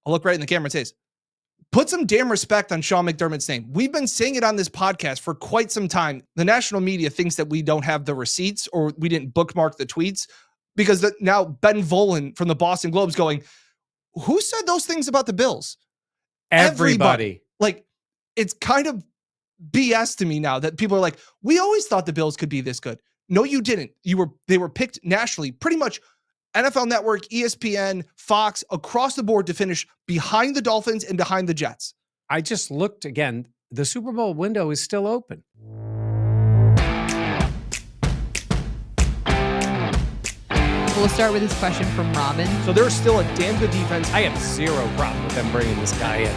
I'll look right in the camera and say this. Put some damn respect on Sean McDermott's name. We've been saying it on this podcast for quite some time. The national media thinks that we don't have the receipts or we didn't bookmark the tweets because now Ben Volen from the Boston Globe's going, who said those things about the Bills? Everybody. Like, it's kind of BS to me now that people are like, we always thought the Bills could be this good. No, you didn't. They were picked nationally, pretty much NFL Network, ESPN, Fox, across the board to finish behind the Dolphins and behind the Jets. I just looked again. The Super Bowl window is still open. We'll start with this question from Robin. So there's still a damn good defense. I have zero problem with them bringing this guy in.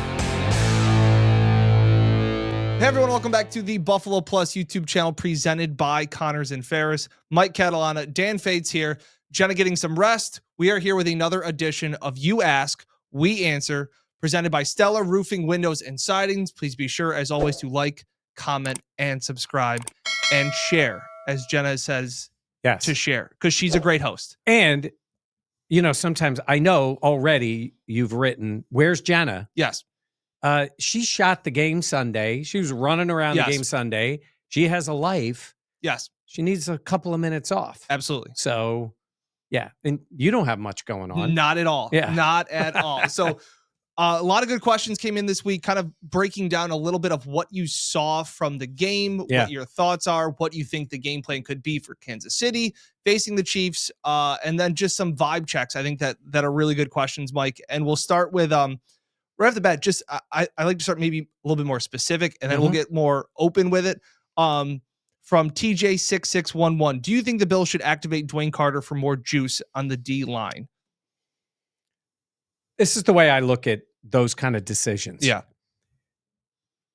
Hey everyone, welcome back to the Buffalo Plus YouTube channel presented by Connors and Ferris. Mike Catalana, Dan Fates here. Jenna getting some rest. We are here with another edition of You Ask, We Answer, presented by Stella Roofing, Windows, and Sidings. Please be sure, as always, to like, comment, and subscribe, and share, as Jenna says, yes, to share, because she's a great host. And, you know, sometimes I know already you've written, where's Jenna? Yes. She shot the game Sunday. She was running around the game Sunday. She has a life. Yes. She needs a couple of minutes off. Absolutely. So, yeah. And you don't have much going on. Not at all. Yeah. Not at all. So a lot of good questions came in this week, kind of breaking down a little bit of what you saw from the game, what your thoughts are, what you think the game plan could be for Kansas City facing the Chiefs, and then just some vibe checks. I think that are really good questions, Mike. And we'll start with right off the bat, just I like to start maybe a little bit more specific, and then we'll get more open with it. From TJ6611, do you think the Bills should activate Dwayne Carter for more juice on the D line? This is the way I look at those kind of decisions. Yeah.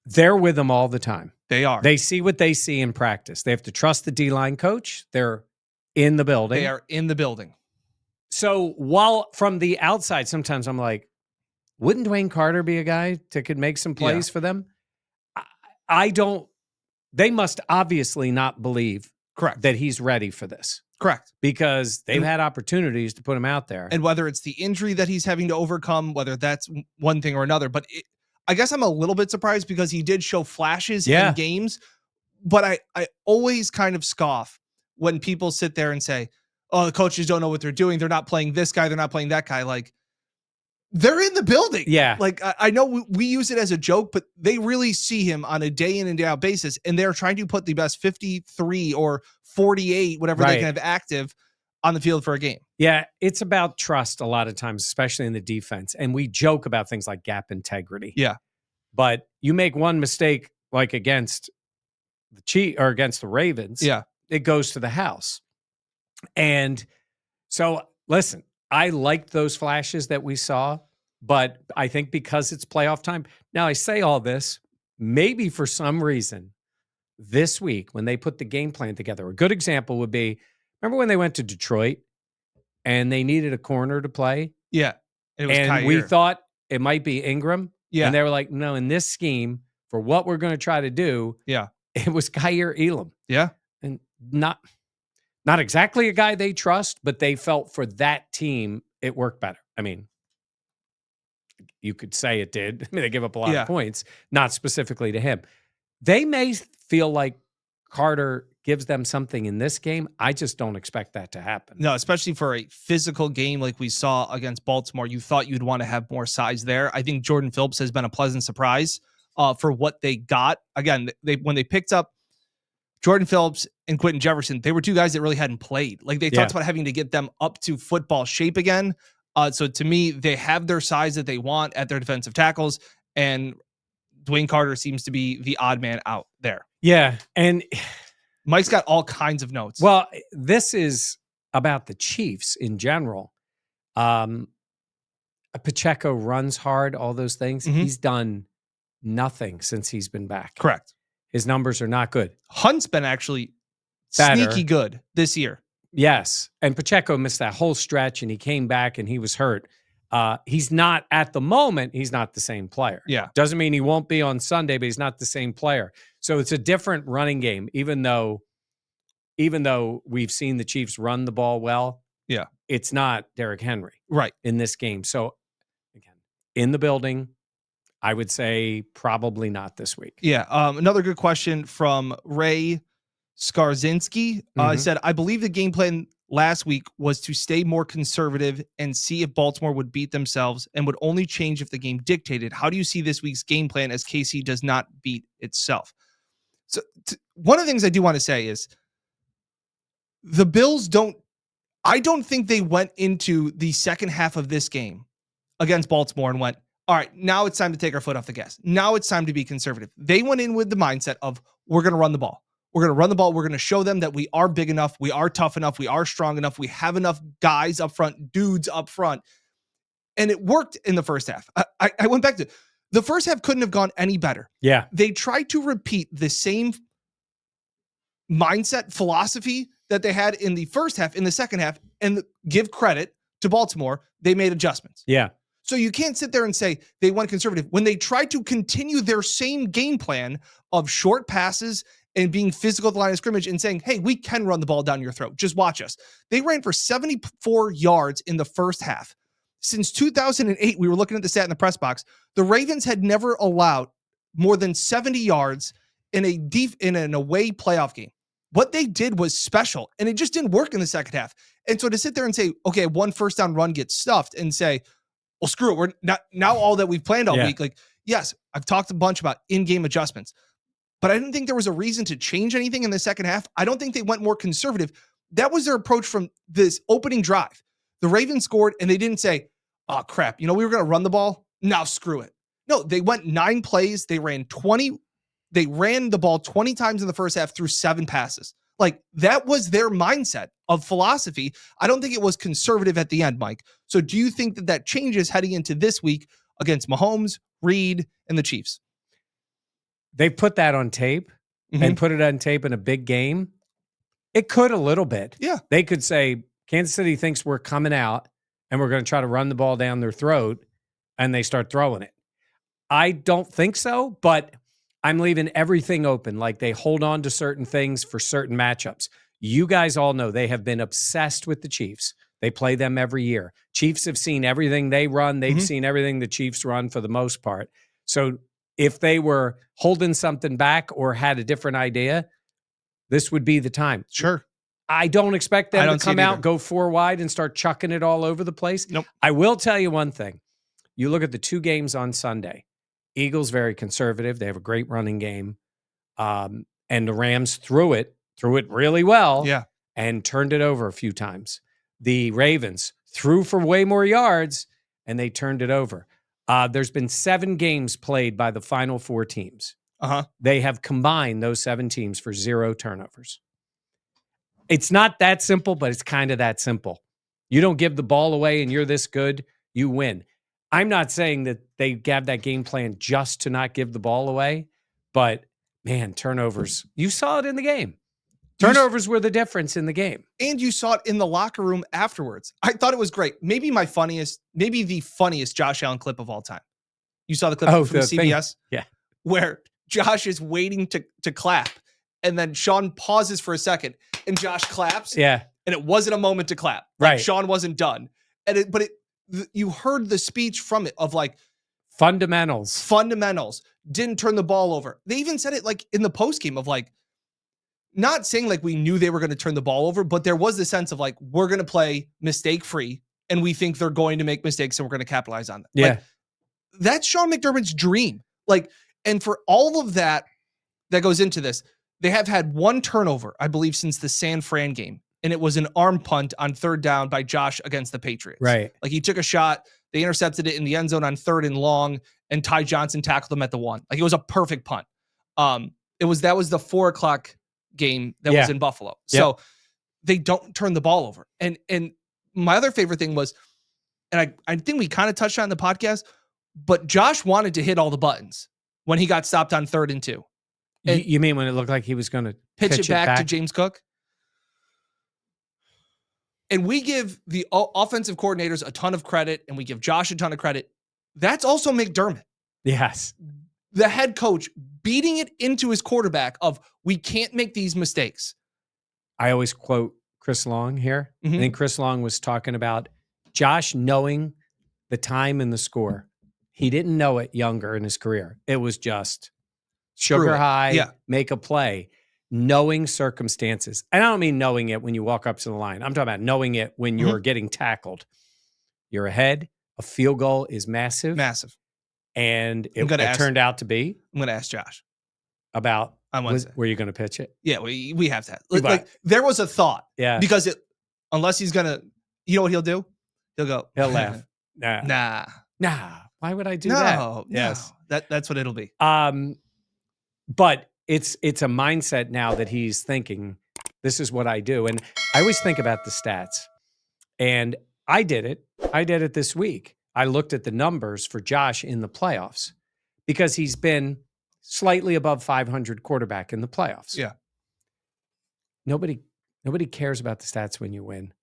They're with them all the time. They are. They see what they see in practice. They have to trust the D-line coach. They're in the building. They are in the building. So while from the outside, sometimes I'm like, wouldn't Dwayne Carter be a guy that could make some plays for them? I don't. They must obviously not believe that he's ready for this. Correct. Because they've had opportunities to put him out there. And whether it's the injury that he's having to overcome, whether that's one thing or another. But I guess I'm a little bit surprised because he did show flashes in games. But I always kind of scoff when people sit there and say, oh, the coaches don't know what they're doing. They're not playing this guy. They're not playing that guy. Like, they're in the building. Yeah. Like, I know we use it as a joke, but they really see him on a day in and day out basis. And they're trying to put the best 53 or 48, whatever they can have active on the field for a game. Yeah. It's about trust a lot of times, especially in the defense. And we joke about things like gap integrity. Yeah. But you make one mistake, like against the Chiefs or against the Ravens. Yeah. It goes to the house. And so listen, I liked those flashes that we saw, but I think because it's playoff time. Now, I say all this, maybe for some reason, this week when they put the game plan together, a good example would be, remember when they went to Detroit and they needed a corner to play? Yeah. It was and we thought it might be Ingram. Yeah. And they were like, no, in this scheme, for what we're going to try to do, it was Kaiir Elam. Yeah. And not exactly a guy they trust, but they felt for that team, it worked better. I mean, you could say it did. I mean, they give up a lot of points, not specifically to him. They may feel like Carter gives them something in this game. I just don't expect that to happen. No, especially for a physical game like we saw against Baltimore. You thought you'd want to have more size there. I think Jordan Phillips has been a pleasant surprise for what they got. Again, when they picked up Jordan Phillips and Quentin Jefferson, they were two guys that really hadn't played. Like they talked about having to get them up to football shape again. So to me, they have their size that they want at their defensive tackles, and Dwayne Carter seems to be the odd man out there. Yeah, and Mike's got all kinds of notes. Well, this is about the Chiefs in general. Pacheco runs hard, all those things. He's done nothing since he's been back. Correct. His numbers are not good. Hunt's been actually sneaky good this year. Yes. And Pacheco missed that whole stretch and he came back and he was hurt. He's not at the moment, he's not the same player. Yeah. Doesn't mean he won't be on Sunday, but he's not the same player. So it's a different running game, even though we've seen the Chiefs run the ball well. Yeah. It's not Derrick Henry. Right. In this game. So again, in the building, I would say probably not this week. Yeah. Another good question from Ray Skarzinski. He said, I believe the game plan last week was to stay more conservative and see if Baltimore would beat themselves and would only change if the game dictated. How do you see this week's game plan as KC does not beat itself? So one of the things I do want to say is the Bills I don't think they went into the second half of this game against Baltimore and went, all right, now it's time to take our foot off the gas. Now it's time to be conservative. They went in with the mindset of, we're going to run the ball. We're going to run the ball. We're going to show them that we are big enough. We are tough enough. We are strong enough. We have enough guys up front, dudes up front. And it worked in the first half. I went back to the first half couldn't have gone any better. Yeah. They tried to repeat the same mindset philosophy that they had in the first half, in the second half, and give credit to Baltimore. They made adjustments. Yeah. So you can't sit there and say they went conservative when they tried to continue their same game plan of short passes and being physical at the line of scrimmage and saying, hey, we can run the ball down your throat. Just watch us. They ran for 74 yards in the first half. Since 2008, we were looking at the stat in the press box. The Ravens had never allowed more than 70 yards in an away playoff game. What they did was special, and it just didn't work in the second half. And so to sit there and say, okay, one first down run gets stuffed and say, well, screw it. We're not now all that we've planned all week. Like, yes, I've talked a bunch about in-game adjustments, but I didn't think there was a reason to change anything in the second half. I don't think they went more conservative. That was their approach from this opening drive. The Ravens scored, and they didn't say, oh, crap, we were going to run the ball. Now screw it. No, they went 9 plays. They ran the ball 20 times in the first half through 7 passes. Like, that was their mindset of philosophy. I don't think it was conservative at the end, Mike. So do you think that changes heading into this week against Mahomes, Reed, and the Chiefs? They put that on tape and put it on tape in a big game. It could a little bit. Yeah. They could say, Kansas City thinks we're coming out and we're going to try to run the ball down their throat, and they start throwing it. I don't think so, but I'm leaving everything open. Like, they hold on to certain things for certain matchups. You guys all know they have been obsessed with the Chiefs. They play them every year. Chiefs have seen everything they run. They've seen everything the Chiefs run for the most part. So if they were holding something back or had a different idea, this would be the time. Sure. I don't expect them to come out, either. go 4 wide, and start chucking it all over the place. Nope. I will tell you one thing. You look at the 2 games on Sunday. Eagles, very conservative. They have a great running game. And the Rams threw it really well, and turned it over a few times. The Ravens threw for way more yards, and they turned it over. There's been 7 games played by the final 4 teams. They have combined those 7 teams for 0 turnovers. It's not that simple, but it's kind of that simple. You don't give the ball away and you're this good, you win. I'm not saying that they have that game plan just to not give the ball away, but man, turnovers. You saw it in the game. Turnovers were the difference in the game. And you saw it in the locker room afterwards. I thought it was great. Maybe the funniest Josh Allen clip of all time. You saw the clip from CBS? Yeah. Where Josh is waiting to clap, and then Sean pauses for a second, and Josh claps. Yeah. And it wasn't a moment to clap. Like, Sean wasn't done. But you heard the speech from it of like fundamentals, didn't turn the ball over. They even said it like in the post game of like, not saying like we knew they were going to turn the ball over, but there was the sense of like, we're going to play mistake free and we think they're going to make mistakes and we're going to capitalize on them. Yeah. Like, that's Sean McDermott's dream. Like, and for all of that goes into this, they have had 1 turnover, I believe, since the San Fran game. And it was an arm punt on 3rd down by Josh against the Patriots. Right. Like, he took a shot. They intercepted it in the end zone on 3rd and long, and Ty Johnson tackled him at the 1. Like, it was a perfect punt. That was the 4:00 game that was in Buffalo. So they don't turn the ball over. And my other favorite thing was, and I think we kind of touched on the podcast, but Josh wanted to hit all the buttons when he got stopped on 3rd and 2. And you mean when it looked like he was going to pitch it back to James Cook? And we give the offensive coordinators a ton of credit, and we give Josh a ton of credit. That's also McDermott. Yes. The head coach beating it into his quarterback of, we can't make these mistakes. I always quote Chris Long here. I think Chris Long was talking about Josh knowing the time and the score. He didn't know it younger in his career. It was just sugar high, make a play, knowing circumstances. And I don't mean knowing it when you walk up to the line. I'm talking about knowing it when you're getting tackled. You're ahead. A field goal is massive. Massive. And it turned out to be. I'm going to ask Josh. About, were you going to pitch it? Yeah, we have to. Like, there was a thought. Yeah. Because unless he's going to, you know what he'll do? He'll go. He'll laugh. Nah. Why would I do that? No. Yes. That's what it'll be. But it's a mindset now that he's thinking, this is what I do. And I always think about the stats. And I did it this week. I looked at the numbers for Josh in the playoffs because he's been slightly above 500 quarterback in the playoffs. Yeah. Nobody cares about the stats when you win.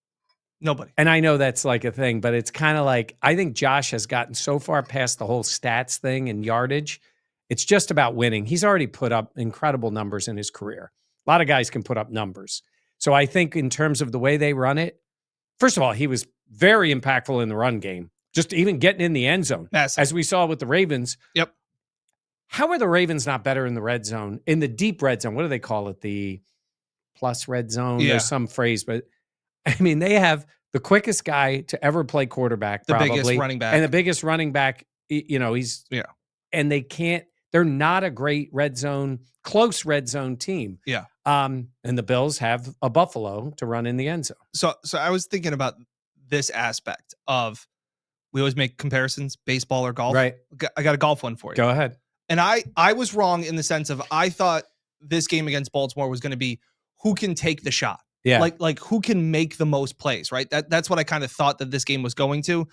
Nobody. And I know that's like a thing, but it's kind of like, I think Josh has gotten so far past the whole stats thing and yardage. It's just about winning. He's already put up incredible numbers in his career. A lot of guys can put up numbers. So I think in terms of the way they run it, first of all, he was very impactful in the run game, just even getting in the end zone. Massive. As we saw with the Ravens. Yep. How are the Ravens not better in the red zone? In the deep red zone, what do they call it? The plus red zone? Yeah. There's some phrase, but I mean, they have the quickest guy to ever play quarterback, the probably, biggest running back. And the biggest running back, he's, and they're not a great close red zone team. Yeah. And the Bills have a Buffalo to run in the end zone. So I was thinking about this aspect of, we always make comparisons, baseball or golf. Right. I got a golf one for you. Go ahead. And I was wrong in the sense of, I thought this game against Baltimore was going to be who can take the shot. Yeah. Like who can make the most plays, right? That's what I kind of thought that this game was going to.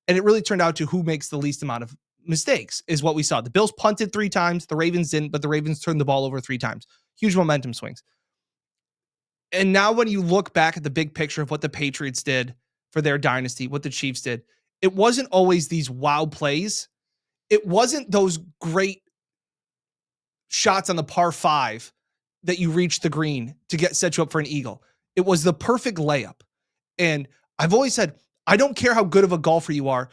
And it really turned out to who makes the least amount of mistakes is what we saw. The Bills punted 3 times. The Ravens didn't, but the Ravens turned the ball over 3 times. Huge momentum swings. And now when you look back at the big picture of what the Patriots did for their dynasty, what the Chiefs did, it wasn't always these wow plays. It wasn't those great shots on the par 5 that you reach the green to set you up for an eagle. It was the perfect layup. And I've always said, I don't care how good of a golfer you are.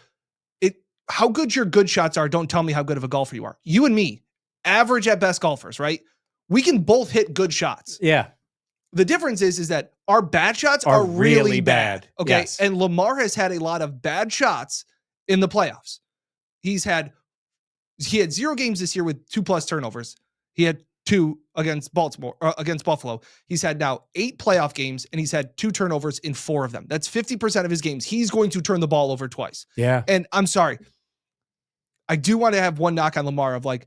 How good your good shots are, don't tell me how good of a golfer you are. You and me, average at best golfers, right? We can both hit good shots. Yeah. The difference is that our bad shots are really bad. Okay. Yes. And Lamar has had a lot of bad shots in the playoffs. He had 0 games this year with 2+ turnovers. He had 2 against Buffalo. He's had now 8 playoff games, and he's had 2 turnovers in 4 of them. That's 50% of his games. He's going to turn the ball over twice. Yeah. And I'm sorry, I do want to have one knock on Lamar of like,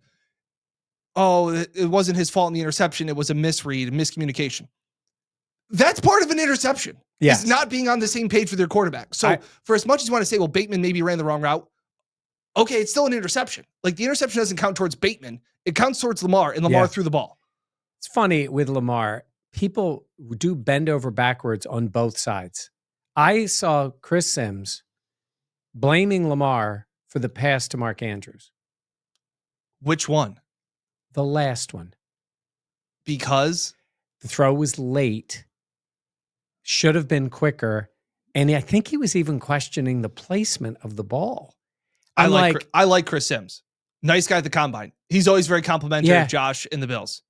oh, it wasn't his fault in the interception. It was a misread, a miscommunication. That's part of an interception. Yes. Is not being on the same page with your quarterback. So for as much as you want to say, well, Bateman maybe ran the wrong route. Okay, it's still an interception. Like, the interception doesn't count towards Bateman. It counts towards Lamar, and Lamar threw the ball. It's funny with Lamar. People do bend over backwards on both sides. I saw Chris Sims blaming Lamar for the pass to Mark Andrews. Which one? The last one. Because? The throw was late. Should have been quicker. And I think he was even questioning the placement of the ball. I like Chris Sims. Nice guy at the combine. He's always very complimentary of Josh and the Bills.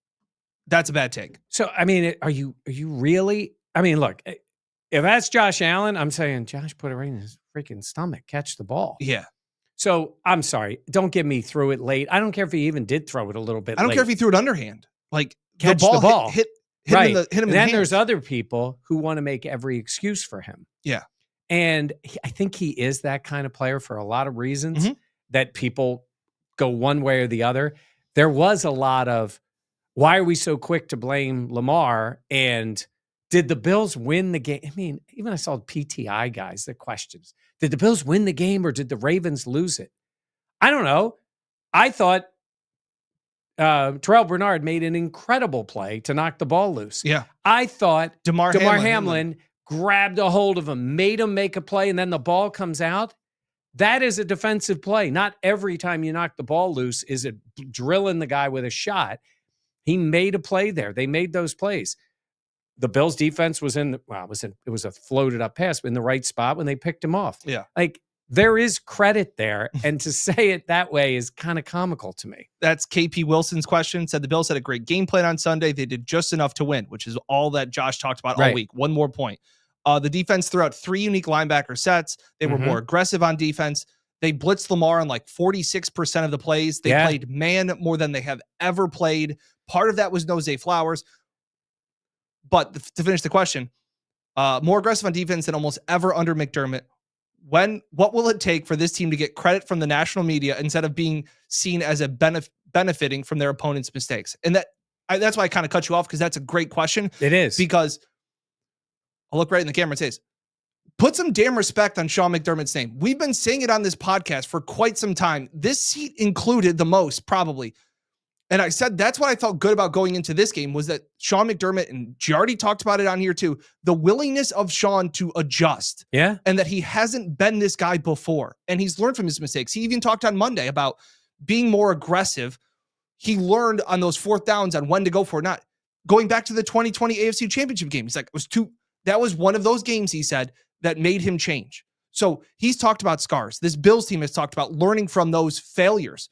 That's a bad take. So, I mean, are you really? I mean, look, if that's Josh Allen, I'm saying, Josh, put it right in his freaking stomach. Catch the ball. Yeah. So, I'm sorry. Don't get me through it late. I don't care if he even did throw it a little bit late. I don't care if he threw it underhand. Like, catch the ball. Hit him in the and then there's other people who want to make every excuse for him. Yeah. And I think he is that kind of player for a lot of reasons that people go one way or the other. There was a lot of, why are we so quick to blame Lamar? And did the Bills win the game? I mean, even I saw PTI guys, the questions. Did the Bills win the game or did the Ravens lose it? I don't know. I thought Terrell Bernard made an incredible play to knock the ball loose. Yeah. I thought Damar Hamlin grabbed a hold of him, made him make a play, and then the ball comes out. That is a defensive play. Not every time you knock the ball loose is it drilling the guy with a shot. He made a play there. They made those plays. The Bills' defense was it was a floated up pass in the right spot when they picked him off. Yeah. Like, there is credit there. And to say it that way is kind of comical to me. That's KP Wilson's question. Said the Bills had a great game plan on Sunday. They did just enough to win, which is all that Josh talked about all week. One more point. The defense threw out 3 unique linebacker sets. They were more aggressive on defense. They blitzed Lamar on like 46% of the plays. They played man more than they have ever played. Part of that was Zay Flowers. But to finish the question, more aggressive on defense than almost ever under McDermott. What will it take for this team to get credit from the national media instead of being seen as a benefiting from their opponent's mistakes? And that's why I kind of cut you off, because that's a great question. It is. Because I'll look right in the camera and say, put some damn respect on Sean McDermott's name. We've been saying it on this podcast for quite some time. This seat included the most, probably. And I said that's what I felt good about going into this game, was that Sean McDermott, and Giardi talked about it on here too, the willingness of Sean to adjust. Yeah. And that he hasn't been this guy before. And he's learned from his mistakes. He even talked on Monday about being more aggressive. He learned on those 4th downs on when to go for it. Not going back to the 2020 AFC Championship game. He's like, that was one of those games, he said, that made him change. So he's talked about scars. This Bills team has talked about learning from those failures.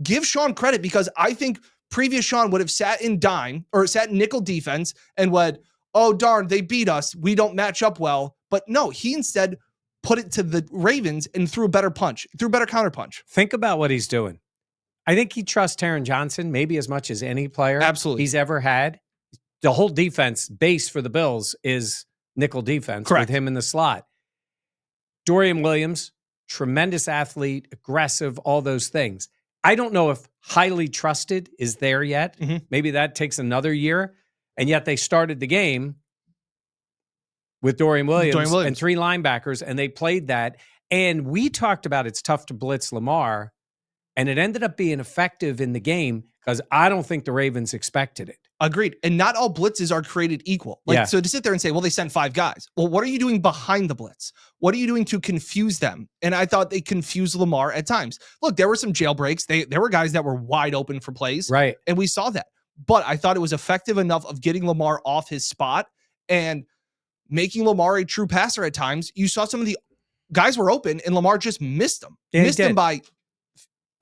Give Sean credit, because I think previous Sean would have sat in nickel defense and went, oh, darn, they beat us. We don't match up well. But no, he instead put it to the Ravens and threw a better counter punch. Think about what he's doing. I think he trusts Taron Johnson maybe as much as any player he's ever had. The whole defense base for the Bills is nickel defense with him in the slot. Dorian Williams, tremendous athlete, aggressive, all those things. I don't know if highly trusted is there yet. Maybe that takes another year. And yet they started the game with Dorian Williams and 3 linebackers, and they played that. And we talked about it's tough to blitz Lamar, and it ended up being effective in the game because I don't think the Ravens expected it. Agreed. And not all blitzes are created equal. So to sit there and say, well, they sent 5 guys. Well, what are you doing behind the blitz? What are you doing to confuse them? And I thought they confused Lamar at times. Look, there were some jailbreaks. There were guys that were wide open for plays. Right. And we saw that. But I thought it was effective enough of getting Lamar off his spot and making Lamar a true passer at times. You saw some of the guys were open and Lamar just missed them. Missed them by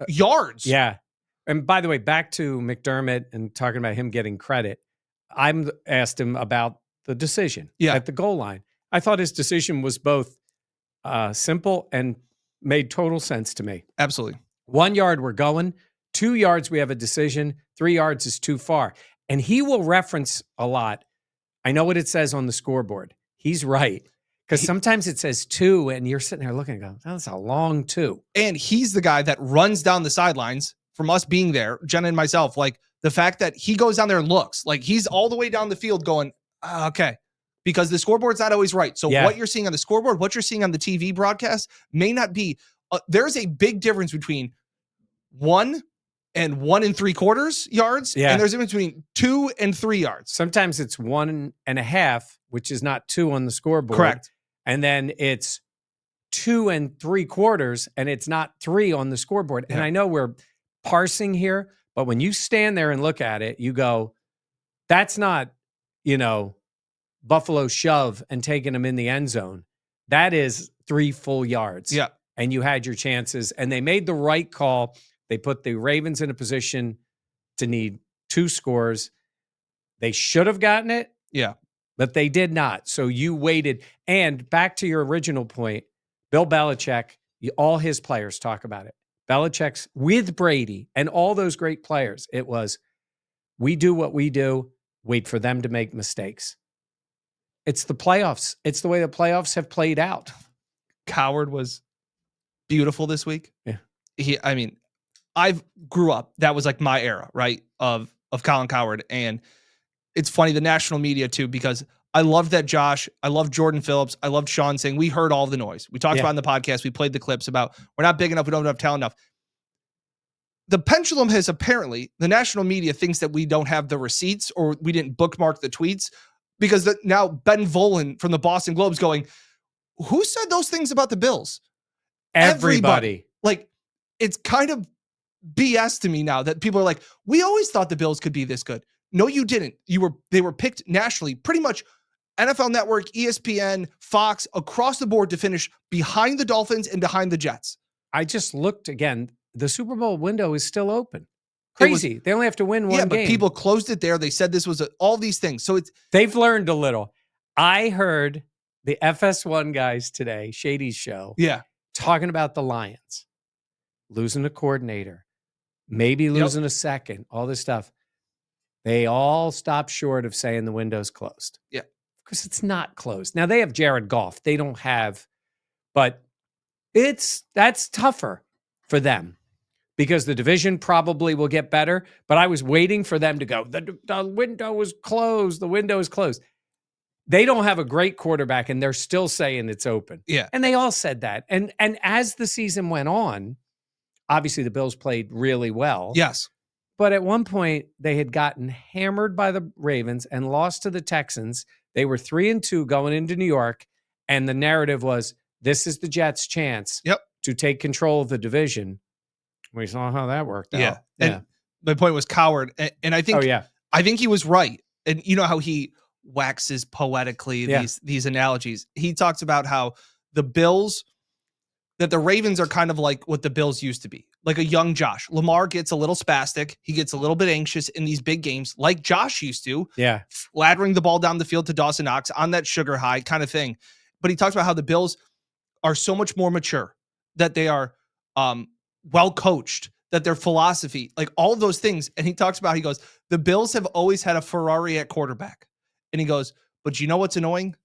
yards. Yeah. And by the way, back to McDermott and talking about him getting credit, I asked him about the decision at the goal line. I thought his decision was both simple and made total sense to me. Absolutely. 1 yard, we're going. 2 yards, we have a decision. 3 yards is too far. And he will reference a lot. I know what it says on the scoreboard. He's right. Because sometimes it says 2, and you're sitting there looking and going, that's a long 2. And he's the guy that runs down the sidelines from us being there, Jenna and myself. Like, the fact that he goes down there and looks like he's all the way down the field going, okay, because the scoreboard's not always right. So what you're seeing on the scoreboard, what you're seeing on the TV broadcast may not be. There's a big difference between 1 and 1 3/4 yards. And there's in between 2 and 3 yards. Sometimes it's 1.5, which is not 2 on the scoreboard. Correct. And then it's 2 3/4, and it's not 3 on the scoreboard. And I know we're parsing here, but when you stand there and look at it, you go, that's not, Buffalo shove and taking them in the end zone. That is 3 full yards. Yeah. And you had your chances, and they made the right call. They put the Ravens in a position to need 2 scores. They should have gotten it. Yeah. But they did not. So you waited. And back to your original point, Bill Belichick, all his players talk about it. Belichick's with Brady and all those great players. It was, we do what we do, wait for them to make mistakes. It's the playoffs. It's the way the playoffs have played out. Coward was beautiful this week. Yeah. I grew up. That was like my era, right? Of Colin Coward. And it's funny, the national media too, because I loved that Josh. I loved Jordan Phillips. I loved Sean saying, we heard all the noise. We talked about in the podcast. We played the clips about we're not big enough. We don't have talent enough. The pendulum has apparently, the national media thinks that we don't have the receipts or we didn't bookmark the tweets, because now Ben Volen from the Boston Globe's going, who said those things about the Bills? Everybody. Like, it's kind of BS to me now that people are like, we always thought the Bills could be this good. No, you didn't. They were picked nationally pretty much NFL Network, ESPN, Fox, across the board to finish behind the Dolphins and behind the Jets. I just looked again. The Super Bowl window is still open. Crazy. They only have to win one game. Yeah, but people closed it there. They said this was all these things. So they've learned a little. I heard the FS1 guys today, Shady's show, talking about the Lions losing a coordinator, maybe losing a second, all this stuff. They all stopped short of saying the window's closed. Yeah. Because it's not closed. Now, they have Jared Goff. They don't have, but that's tougher for them because the division probably will get better. But I was waiting for them to go, the window is closed. The window is closed. They don't have a great quarterback, and they're still saying it's open. Yeah. And they all said that. And as the season went on, obviously the Bills played really well. Yes. But at one point, they had gotten hammered by the Ravens and lost to the Texans. They were 3-2 going into New York, and the narrative was, this is the Jets' chance to take control of the division. We saw how that worked out. And my point was coward. And I think I think he was right. And you know how he waxes poetically these analogies. He talks about how the Bills, that the Ravens are kind of like what the Bills used to be. Like a young Josh. Lamar gets a little spastic. He gets a little bit anxious in these big games, like Josh used to. Yeah. Laddering the ball down the field to Dawson Knox on that sugar high kind of thing. But he talks about how the Bills are so much more mature, that they are well coached, that their philosophy, like all of those things. And he talks about, he goes, the Bills have always had a Ferrari at quarterback. And he goes, but you know what's annoying?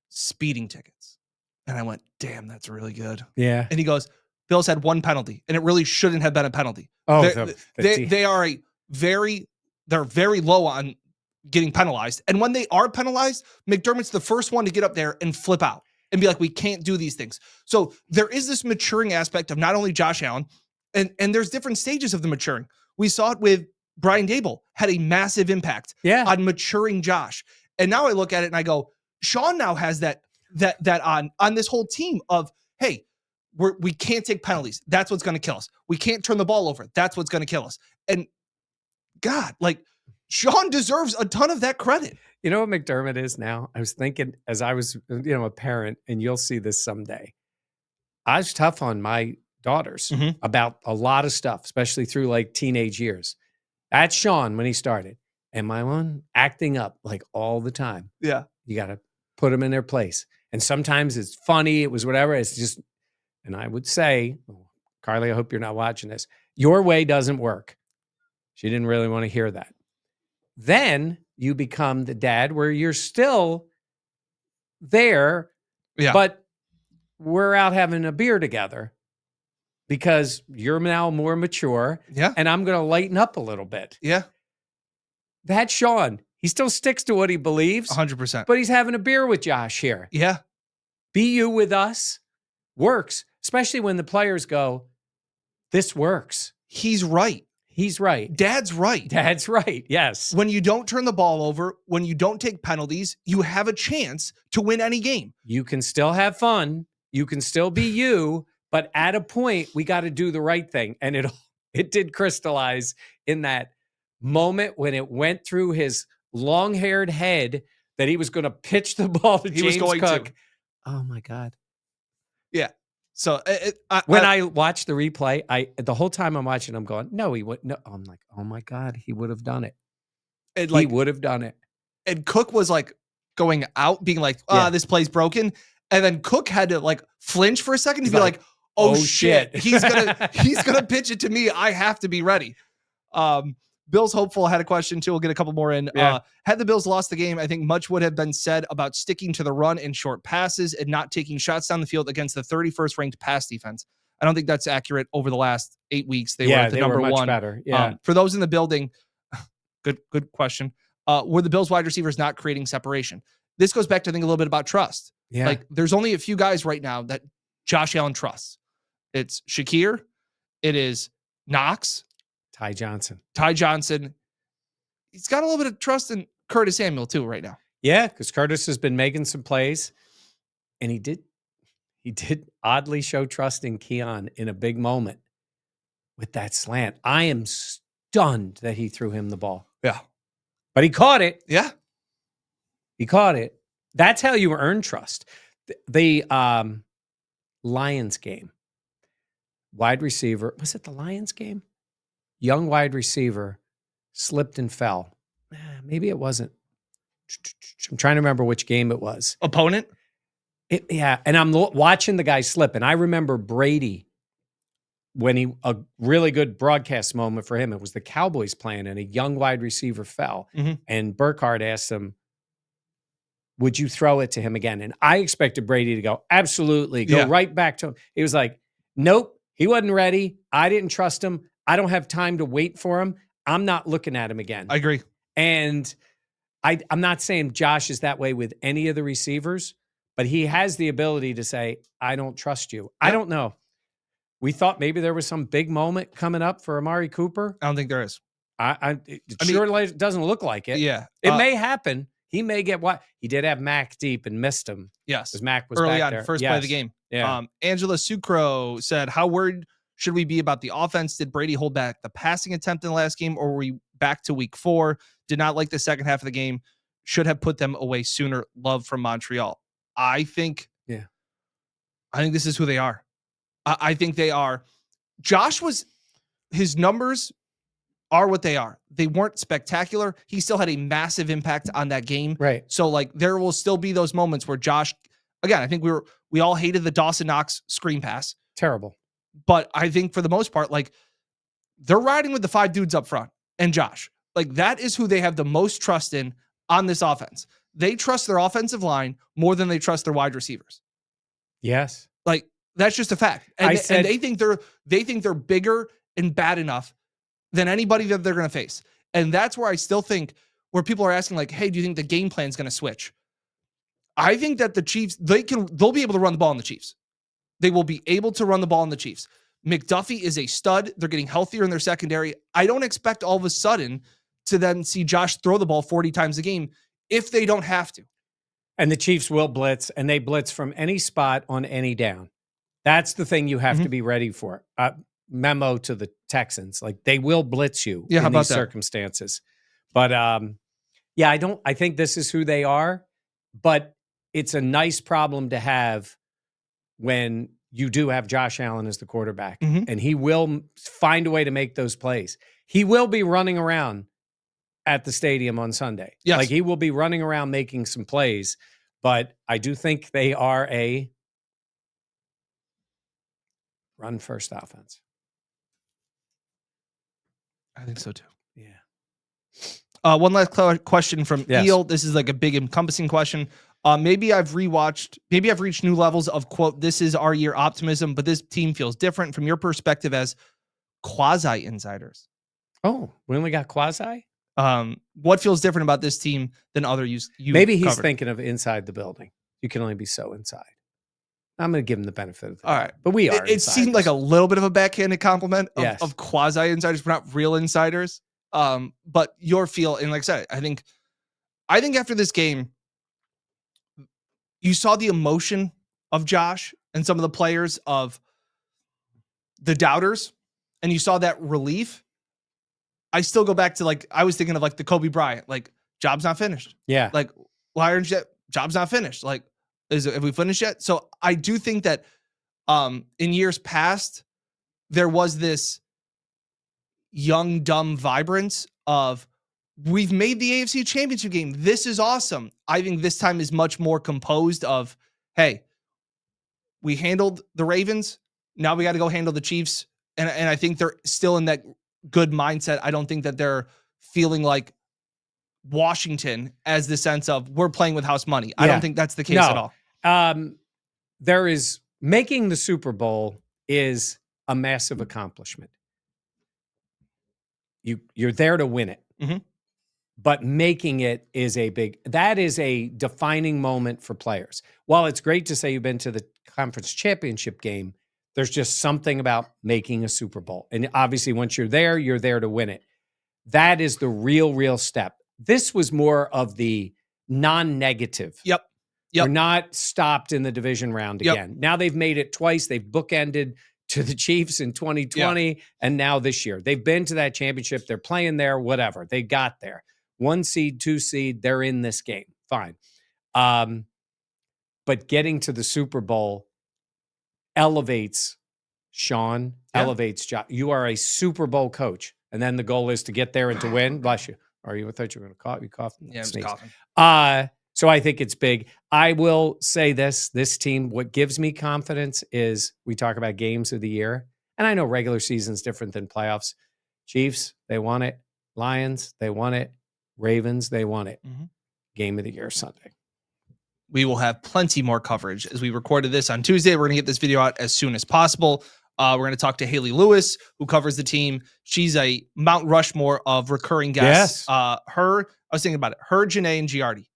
Speeding tickets. And I went, damn, that's really good. Yeah. And he goes, Bills had one penalty, and it really shouldn't have been a penalty. Oh, they're very low on getting penalized. And when they are penalized, McDermott's the first one to get up there and flip out and be like, we can't do these things. So there is this maturing aspect of not only Josh Allen, and there's different stages of the maturing. We saw it with Brian Dable, had a massive impact on maturing Josh. And now I look at it and I go, Sean now has that on this whole team of, hey, we can't take penalties. That's what's going to kill us. We can't turn the ball over. That's what's going to kill us. And God, like, Sean deserves a ton of that credit. You know what McDermott is now? I was thinking as I was, a parent, and you'll see this someday. I was tough on my daughters about a lot of stuff, especially through like teenage years. That's Sean when he started. And my one acting up like all the time. Yeah. You got to put them in their place. And sometimes it's funny. It was whatever. It's just, and I would say, Carly, I hope you're not watching this. Your way doesn't work. She didn't really want to hear that. Then you become the dad where you're still there, but we're out having a beer together because you're now more mature. Yeah. And I'm going to lighten up a little bit. Yeah. That's Sean. He still sticks to what he believes. 100%. But he's having a beer with Josh here. Yeah. Be you with us works, especially when the players go, this works. He's right. He's right. Dad's right. Dad's right. Yes. When you don't turn the ball over, when you don't take penalties, you have a chance to win any game. You can still have fun. You can still be you, but at a point, we got to do the right thing. And it did crystallize in that moment when it went through his long-haired head that he was going to pitch the ball to James Cook. Oh my God. Yeah. So when I watched the replay, the whole time I'm watching, I'm going, no, he wouldn't. No. I'm like, oh my God, he would have done it. He would have done it. And Cook was like going out, being like, this play's broken. And then Cook had to like flinch for a second to be like, oh shit, he's gonna pitch it to me. I have to be ready. Bill's hopeful had a question too. We'll get a couple more in. Yeah. Had the Bills lost the game, I think much would have been said about sticking to the run and short passes and not taking shots down the field against the 31st ranked pass defense. I don't think that's accurate. Over the last 8 weeks, they were the number much one. Better. Yeah. For those in the building, good question. Were the Bills wide receivers not creating separation? This goes back to, I think, a little bit about trust. Yeah. Like, there's only a few guys right now that Josh Allen trusts. It's Shakir. It is Knox. Ty Johnson. He's got a little bit of trust in Curtis Samuel too right now. Yeah, because Curtis has been making some plays, and he did oddly show trust in Keon in a big moment with that slant. I am stunned that he threw him the ball. Yeah. But he caught it. Yeah. He caught it. That's how you earn trust. The Lions game, wide receiver, was it the Lions game? Young wide receiver slipped and fell. Maybe it wasn't. I'm trying to remember which game it was. Opponent? Yeah, and I'm watching the guy slip, and I remember Brady when a really good broadcast moment for him. It was the Cowboys playing, and a young wide receiver fell, and Burkhardt asked him, "Would you throw it to him again?" And I expected Brady to go, "Absolutely, go right back to him." He was like, "Nope, he wasn't ready. I didn't trust him. I don't have time to wait for him. I'm not looking at him again." I agree. And I'm not saying Josh is that way with any of the receivers, but he has the ability to say, "I don't trust you." Yep. I don't know. We thought maybe there was some big moment coming up for Amari Cooper. I don't think there is. It sure doesn't look like it. Yeah. It may happen. He may get what? He did have Mac deep and missed him. Yes. Because Mac was early back on, there. first play of the game. Yeah. Angela Sucro said, how worried should we be about the offense? Did Brady hold back the passing attempt in the last game, or were we back to week 4? Did not like the second half of the game. Should have put them away sooner. Love from Montreal. I think this is who they are. I think they are. His numbers are what they are. They weren't spectacular. He still had a massive impact on that game. Right. So like there will still be those moments where Josh, again, I think we all hated the Dawson Knox screen pass. Terrible. But I think for the most part, like they're riding with the 5 dudes up front and Josh. Like that is who they have the most trust in on this offense. They trust their offensive line more than they trust their wide receivers. Yes. Like that's just a fact. And they think they're bigger and bad enough than anybody that they're going to face. And that's where I still think where people are asking like, hey, do you think the game plan is going to switch? I think that the Chiefs, they'll be able to run the ball on the Chiefs. They will be able to run the ball on the Chiefs. McDuffie is a stud. They're getting healthier in their secondary. I don't expect all of a sudden to then see Josh throw the ball 40 times a game if they don't have to. And the Chiefs will blitz, and they blitz from any spot on any down. That's the thing you have to be ready for. Memo to the Texans, like they will blitz you in these circumstances. But I think this is who they are, but it's a nice problem to have when you do have Josh Allen as the quarterback, and he will find a way to make those plays. He will be running around at the stadium on Sunday. Yes. Like he will be running around making some plays, but I do think they are a run first offense. I think so too. Yeah. One last question from Eel. This is like a big encompassing question. Maybe I've reached new levels of quote, this is our year optimism, but this team feels different from your perspective as quasi insiders. Oh, we only got quasi? What feels different about this team than other you Maybe he's covered? thinking of inside the building. You can only be so inside. I'm going to give him the benefit of the all doubt. right. But we are. It seemed like a little bit of a backhanded compliment of quasi insiders, but not real insiders. But your feel, and like I said, I think after this game, you saw the emotion of Josh and some of the players of the doubters, and you saw that relief. I still go back to like, I was thinking of like the Kobe Bryant, like job's not finished. Yeah. Like, why aren't you, job's not finished? Like, have we finished yet? So I do think that in years past, there was this young, dumb vibrance of we've made the AFC Championship game. This is awesome. I think this time is much more composed of, hey, we handled the Ravens. Now we got to go handle the Chiefs. And I think they're still in that good mindset. I don't think that they're feeling like Washington as the sense of we're playing with house money. I don't think that's the case at all. There is making the Super Bowl is a massive accomplishment. You're there to win it. But making it is that is a defining moment for players. While it's great to say you've been to the conference championship game, there's just something about making a Super Bowl. And obviously once you're there to win it. That is the real step. This was more of the non-negative. Yep. We're not stopped in the division round again. Now they've made it twice. They've bookended to the Chiefs in 2020 and now this year. They've been to that championship. They're playing there, whatever. They got there. 1 seed, 2 seed, they're in this game. Fine. But getting to the Super Bowl elevates Sean, elevates Josh. You are a Super Bowl coach. And then the goal is to get there and to win. Bless you. Or I thought you were going to cough. You coughed? Yeah, I'm just coughing. So I think it's big. I will say this team, what gives me confidence is we talk about games of the year. And I know regular season's different than playoffs. Chiefs, they won it. Lions, they won it. Ravens, they won it. Mm-hmm. Game of the year Sunday. We will have plenty more coverage. As we recorded this on Tuesday, we're going to get this video out as soon as possible. We're going to talk to Haley Lewis, who covers the team. She's a Mount Rushmore of recurring guests. Yes. I was thinking about it. Her, Janae, and Giardi.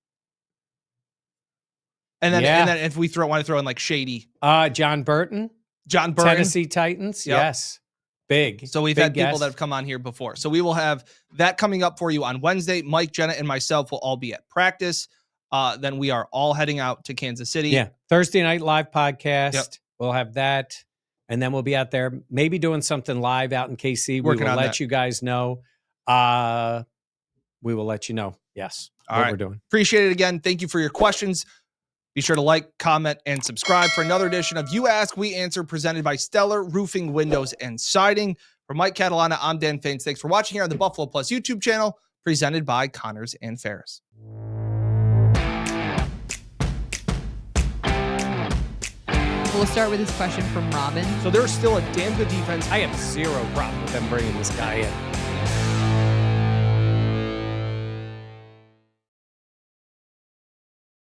And then if we want to throw in like Shady. John Burton. Tennessee Titans. Yep. Yes. Big. So we've had people that have come on here before. So we will have that coming up for you on Wednesday. Mike, Jenna, and myself will all be at practice. Then we are all heading out to Kansas City. Yeah. Thursday night live podcast. Yep. We'll have that. And then we'll be out there, maybe doing something live out in KC. We will let you guys know. We will let you know. Yes. What we're doing. Appreciate it again. Thank you for your questions. Be sure to like, comment, and subscribe for another edition of You Ask, We Answer, presented by Stellar Roofing, Windows, and Siding. For Mike Catalana, I'm Dan Faines. Thanks for watching here on the Buffalo Plus YouTube channel, presented by Connors and Ferris. We'll start with this question from Robin. So there's still a damn good defense. I have zero problem with them bringing this guy in.